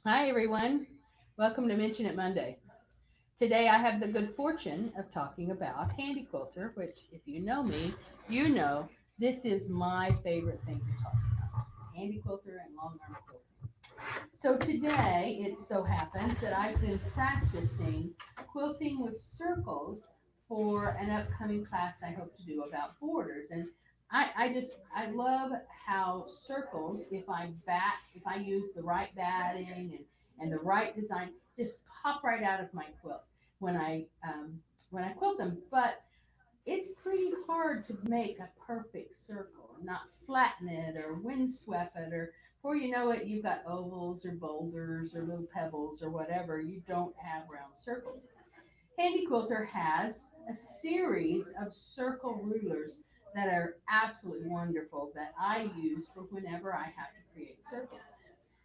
Hi, everyone. Welcome to Mention It Monday. Today, I have the good fortune of talking about Handy Quilter, which, if you know me, you know this is my favorite thing to talk about. Handy Quilter and long arm quilting. So, today, it so happens that I've been practicing quilting with circles for an upcoming class I hope to do about borders. And I love how circles, if I use the right batting and the right design, just pop right out of my quilt when I quilt them. But it's pretty hard to make a perfect circle, not flatten it or windswept it, or before you know it, you've got ovals or boulders or little pebbles or whatever. You don't have round circles. Handy Quilter has a series of circle rulers that are absolutely wonderful that I use for whenever I have to create circles.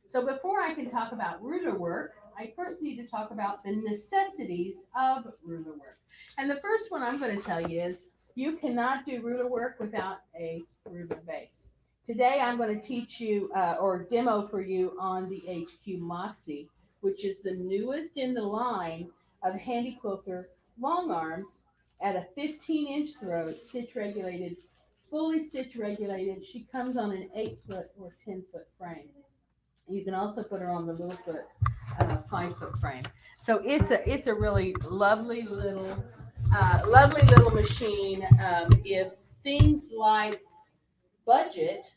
So before I can talk about ruler work, I first need to talk about the necessities of ruler work. And the first one I'm going to tell you is you cannot do ruler work without a ruler base. Today I'm going to teach you or demo for you on the HQ Moxie, which is the newest in the line of Handy Quilter long arms at a 15-inch throat, stitch regulated, fully stitch regulated. She comes on an 8-foot or 10-foot frame. You can also put her on the little foot, 5-foot frame. So it's a really lovely little machine. If things like budget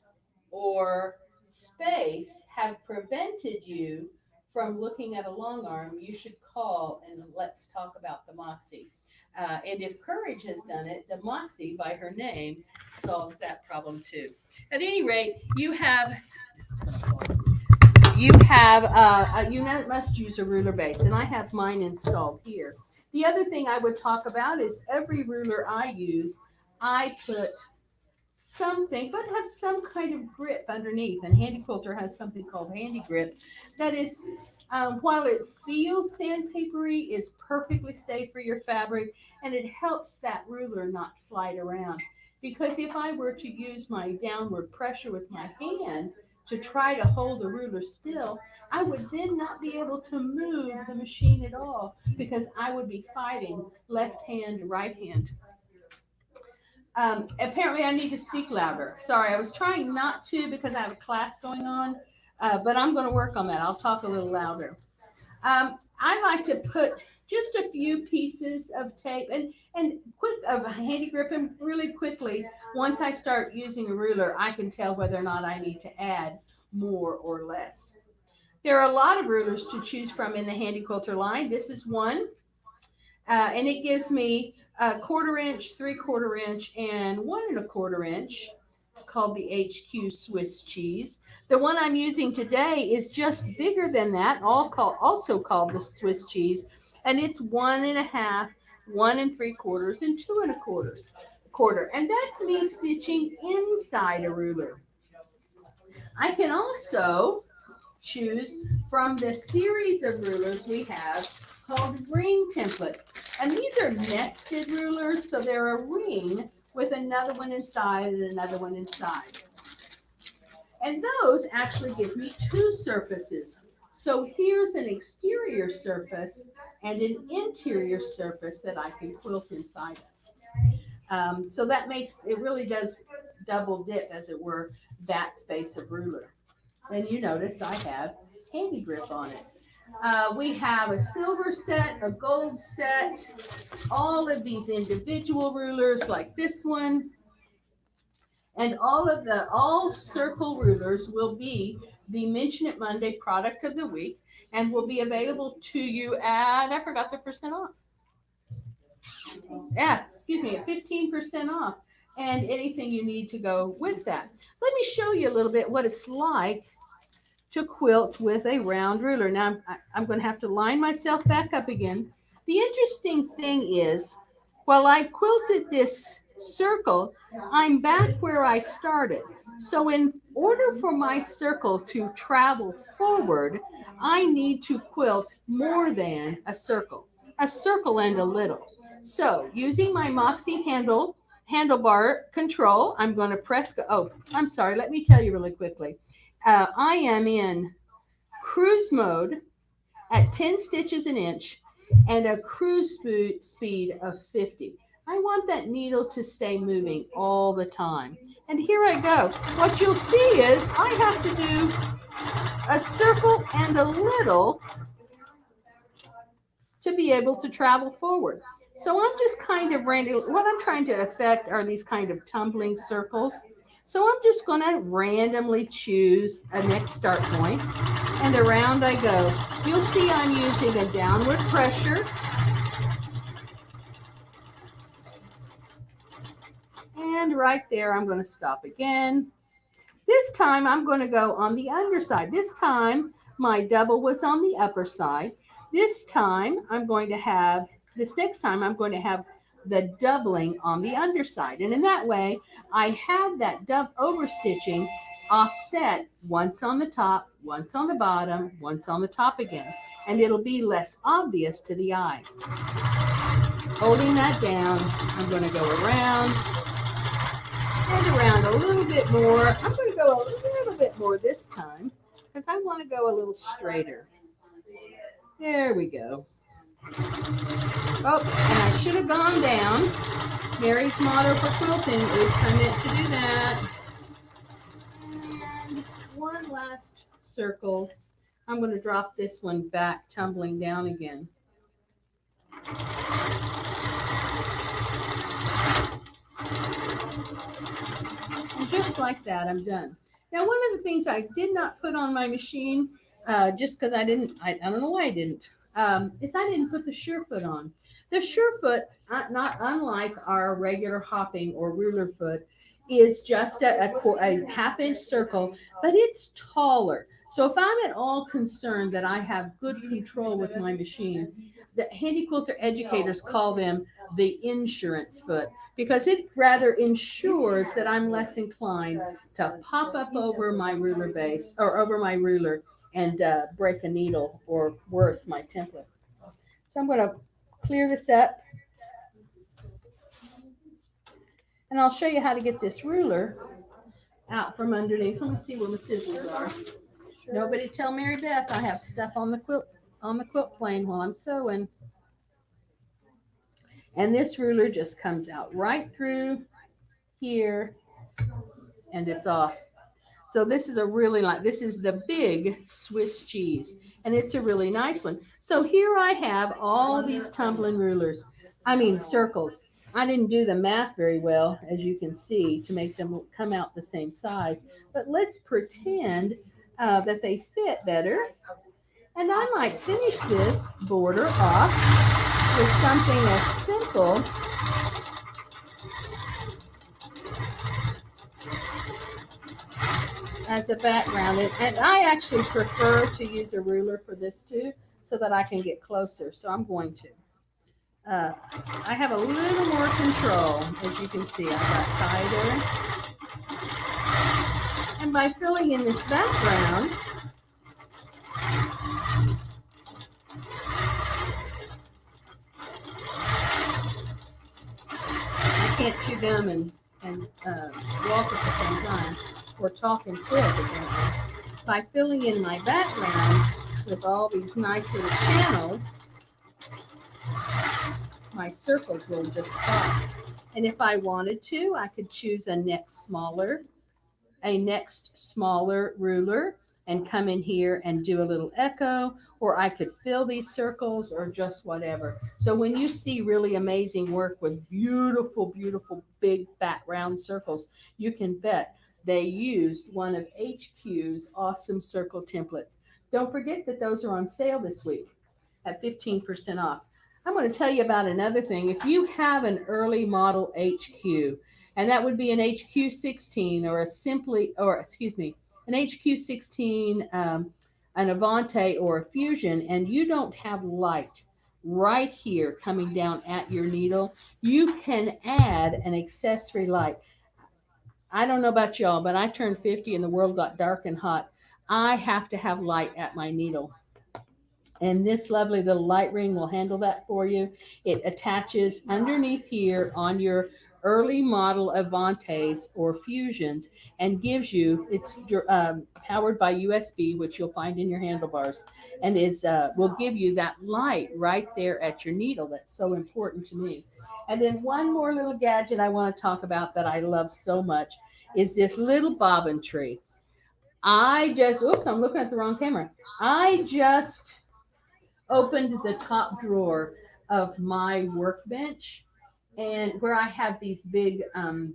or space have prevented you from looking at a long arm, you should call and let's talk about the Moxie. And if Courage has done it, the Moxie, by her name, solves that problem too. At any rate, you have this is going to fall. You must use a ruler base, and I have mine installed here. The other thing I would talk about is every ruler I use, I put something, but have some kind of grip underneath. And Handy Quilter has something called Handy Grip that is, while it feels sandpapery, is perfectly safe for your fabric, and it helps that ruler not slide around. Because if I were to use my downward pressure with my hand to try to hold the ruler still, I would then not be able to move the machine at all because I would be fighting left hand, right hand. Apparently, I need to speak louder. Sorry, I was trying not to because I have a class going on, but I'm going to work on that. I'll talk a little louder. I like to put just a few pieces of tape and quick of a handy grip, and really quickly, once I start using a ruler, I can tell whether or not I need to add more or less. There are a lot of rulers to choose from in the Handy Quilter line. This is one, and it gives me a 1/4 inch, 3/4 inch, and 1 1/4 inch. It's called the HQ Swiss cheese. The one I'm using today is just bigger than that, also called the Swiss cheese, and it's 1 1/2, 1 3/4, and 2 1/4. And that's me stitching inside a ruler. I can also choose from the series of rulers we have called ring templates. And these are nested rulers, so they're a ring with another one inside and another one inside. And those actually give me two surfaces. So here's an exterior surface and an interior surface that I can quilt inside of. So that makes it really does double dip, as it were, that space of ruler. And you notice I have handy grip on it. We have a silver set, a gold set, all of these individual rulers like this one, and all circle rulers will be the Mention It Monday product of the week and will be available to you at, I forgot the percent off. Yeah, excuse me, at 15% off, and anything you need to go with that. Let me show you a little bit what it's like to quilt with a round ruler. Now I'm going to have to line myself back up again. The interesting thing is, while I quilted this circle, I'm back where I started. So in order for my circle to travel forward, I need to quilt more than a circle and a little. So using my Moxie handlebar control, I'm going to press go. Oh, I'm sorry. Let me tell you really quickly. I am in cruise mode at 10 stitches an inch, and a cruise speed of 50. I want that needle to stay moving all the time. And here I go. What you'll see is I have to do a circle and a little to be able to travel forward. So I'm just kind of what I'm trying to affect are these kind of tumbling circles. So I'm just going to randomly choose a next start point, and around I go. You'll see I'm using a downward pressure, and right there I'm going to stop again. This time I'm going to go on the underside. This time my double was on the upper side. This next time I'm going to have the doubling on the underside. And in that way, I have that overstitching offset once on the top, once on the bottom, once on the top again. And it'll be less obvious to the eye. Holding that down, I'm going to go around and around a little bit more. I'm going to go a little bit more this time because I want to go a little straighter. There we go. Oh, and I should have gone down. Mary's motto for quilting. Oops, I meant to do that. And one last circle. I'm going to drop this one back, tumbling down again. And just like that, I'm done. Now, one of the things I did not put on my machine, just because I don't know why I didn't, is I didn't put the Surefoot on. The Surefoot, not unlike our regular hopping or ruler foot, is just a half-inch circle, but it's taller. So if I'm at all concerned that I have good control with my machine, the Handi Quilter educators call them the insurance foot, because it rather ensures that I'm less inclined to pop up over my ruler base or over my ruler and break a needle, or worse, my template. So I'm going to clear this up, and I'll show you how to get this ruler out from underneath. Let me see where my scissors are. Sure. Nobody tell Mary Beth I have stuff on the quilt plane while I'm sewing. And this ruler just comes out right through here, and it's off. So this is this is the big Swiss cheese, and it's a really nice one. So here I have all these tumbling circles. I didn't do the math very well, as you can see, to make them come out the same size. But let's pretend that they fit better. And I might finish this border off with something as simple as a background. And I actually prefer to use a ruler for this too, so that I can get closer. So I'm going to. I have a little more control, as you can see. I got tighter. And by filling in this background, I can't chew gum and walk at the same time, or talk and quilt again. By filling in my background with all these nice little channels, my circles will just pop. And if I wanted to, I could choose a next smaller ruler and come in here and do a little echo, or I could fill these circles, or just whatever. So when you see really amazing work with beautiful, beautiful, big, fat, round circles, you can bet they used one of HQ's awesome circle templates. Don't forget that those are on sale this week at 15% off. I'm going to tell you about another thing. If you have an early model HQ, and that would be an HQ16 or an HQ16, an Avante or a Fusion, and you don't have light right here coming down at your needle, you can add an accessory light. I don't know about y'all, but I turned 50 and the world got dark and hot. I have to have light at my needle. And this lovely little light ring will handle that for you. It attaches underneath here on your early model Avantes or Fusions, and gives you it's powered by USB, which you'll find in your handlebars, and is will give you that light right there at your needle. That's so important to me. And then one more little gadget I want to talk about that I love so much is this little bobbin tree. I just, oops, I'm looking at the wrong camera. I just opened the top drawer of my workbench, and where I have these big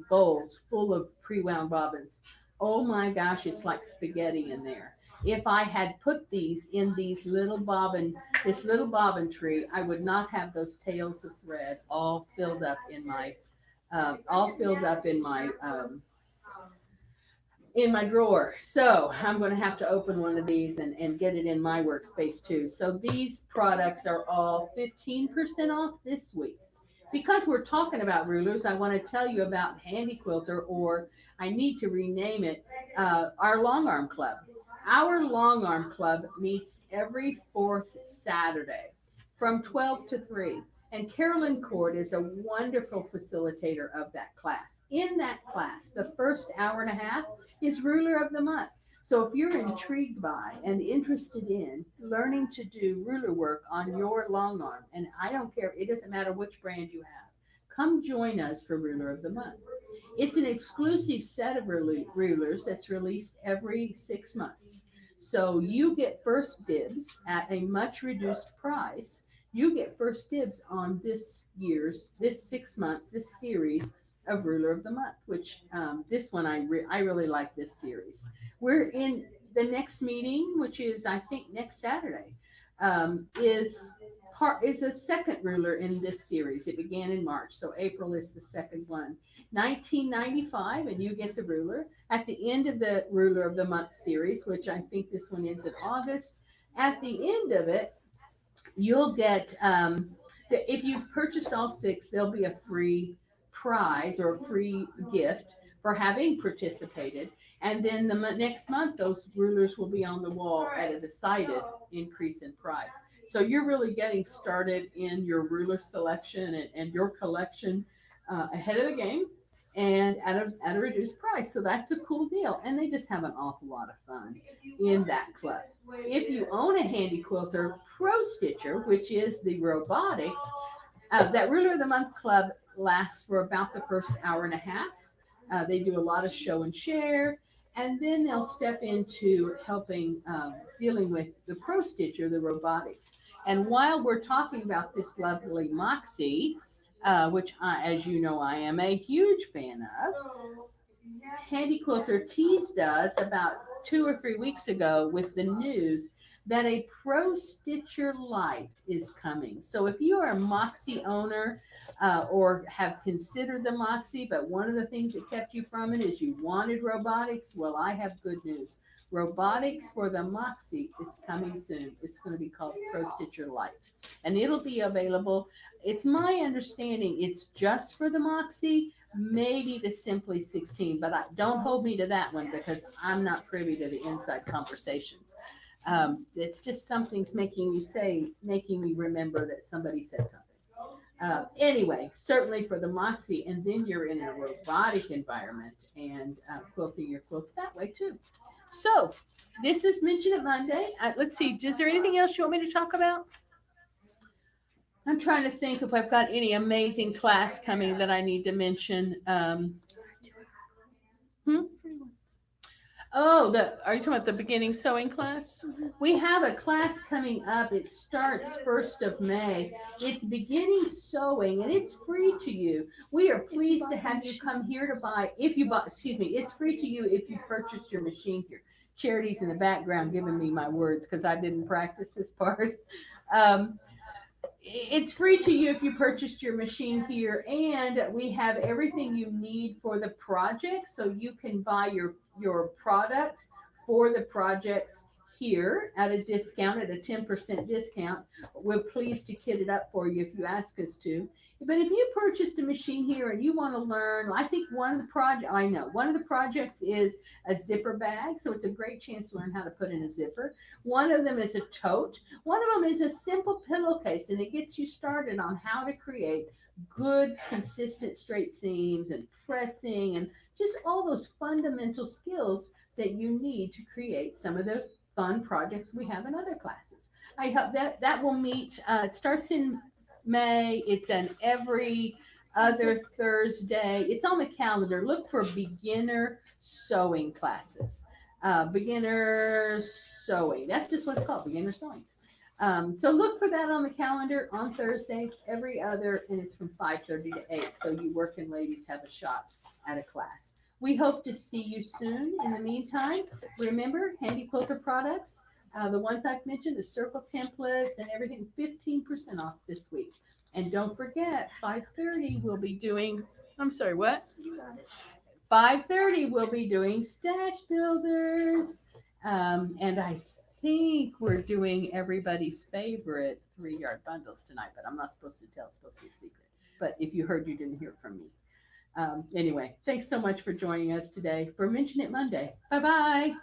bowls full of pre-wound bobbins. Oh my gosh, it's like spaghetti in there. If I had put these in this little bobbin tree, I would not have those tails of thread all filled up in my drawer. So I'm going to have to open one of these and get it in my workspace too. So these products are all 15% off this week. Because we're talking about rulers, I want to tell you about Handy Quilter, or I need to rename it, our Long Arm Club. Our Long Arm Club meets every fourth Saturday from 12 to 3. And Carolyn Cord is a wonderful facilitator of that class. In that class, the first hour and a half is Ruler of the Month. So if you're intrigued by and interested in learning to do ruler work on your long arm, and I don't care, it doesn't matter which brand you have, come join us for Ruler of the Month. It's an exclusive set of rulers that's released every 6 months. So you get first dibs at a much reduced price. You get first dibs on this 6 months, this series of Ruler of the Month, which this one I really like this series. We're in the next meeting, which is I think next Saturday, is a second ruler in this series. It began in March, so April is the second one. 1995, and you get the ruler at the end of the Ruler of the Month series, which I think this one ends in August. At the end of it, you'll get if you've purchased all six, there'll be a free prize or a free gift for having participated. And then the next month, those rulers will be on the wall at a decided increase in price. So you're really getting started in your ruler selection and your collection ahead of the game and at a reduced price. So that's a cool deal. And they just have an awful lot of fun in that club. If you own a Handy Quilter Pro Stitcher, which is the robotics, that Ruler of the Month Club lasts for about the first hour and a half. They do a lot of show and share, and then they'll step into helping dealing with the Pro Stitcher, the robotics. And while we're talking about this lovely Moxie, which as you know, I am a huge fan of, Handy Quilter teased us about 2 or 3 weeks ago with the news that a Pro Stitcher Lite is coming. So if you are a Moxie owner or have considered the Moxie, but one of the things that kept you from it is you wanted robotics, well, I have good news. Robotics for the Moxie is coming soon. It's going to be called Pro Stitcher Lite, and it'll be available. It's my understanding it's just for the Moxie, maybe the Simply 16, but don't hold me to that one because I'm not privy to the inside conversations. It's just something's making me remember that somebody said something. Anyway, certainly for the Moxie, and then you're in a robotic environment and quilting your quilts that way too. So this is Mention It Monday. Let's see, is there anything else you want me to talk about? I'm trying to think if I've got any amazing class coming that I need to mention. Hmm? Oh, are you talking about the beginning sewing class? We have a class coming up. It starts 1st of May. It's beginning sewing and it's free to you. We are pleased to have you come here to buy, it's free to you if you purchase your machine here. Charity's in the background giving me my words because I didn't practice this part. It's free to you if you purchased your machine here, and we have everything you need for the project, so you can buy your product for the projects here at a discount, at a 10% discount. We're pleased to kit it up for you if you ask us to. But if you purchased a machine here and you want to learn, I think one of the projects is a zipper bag. So it's a great chance to learn how to put in a zipper. One of them is a tote. One of them is a simple pillowcase, and it gets you started on how to create good, consistent straight seams and pressing and just all those fundamental skills that you need to create some of the fun projects we have in other classes. I hope that will meet. It starts in May. It's an every other Thursday. It's on the calendar. Look for beginner sewing classes. Beginner sewing. That's just what it's called, beginner sewing. So look for that on the calendar on Thursdays, every other, and it's from 5:30 to 8. So you working ladies have a shot at a class. We hope to see you soon. In the meantime, remember Handy Quilter products, the ones I've mentioned, the circle templates and everything, 15% off this week. And don't forget, 5:30 we'll be doing. I'm sorry, what? 5:30 we'll be doing stash builders, and I think we're doing everybody's favorite 3-yard bundles tonight, but I'm not supposed to tell. It's supposed to be a secret. But if you heard, you didn't hear it from me. Anyway, thanks so much for joining us today for Mention It Monday. Bye bye.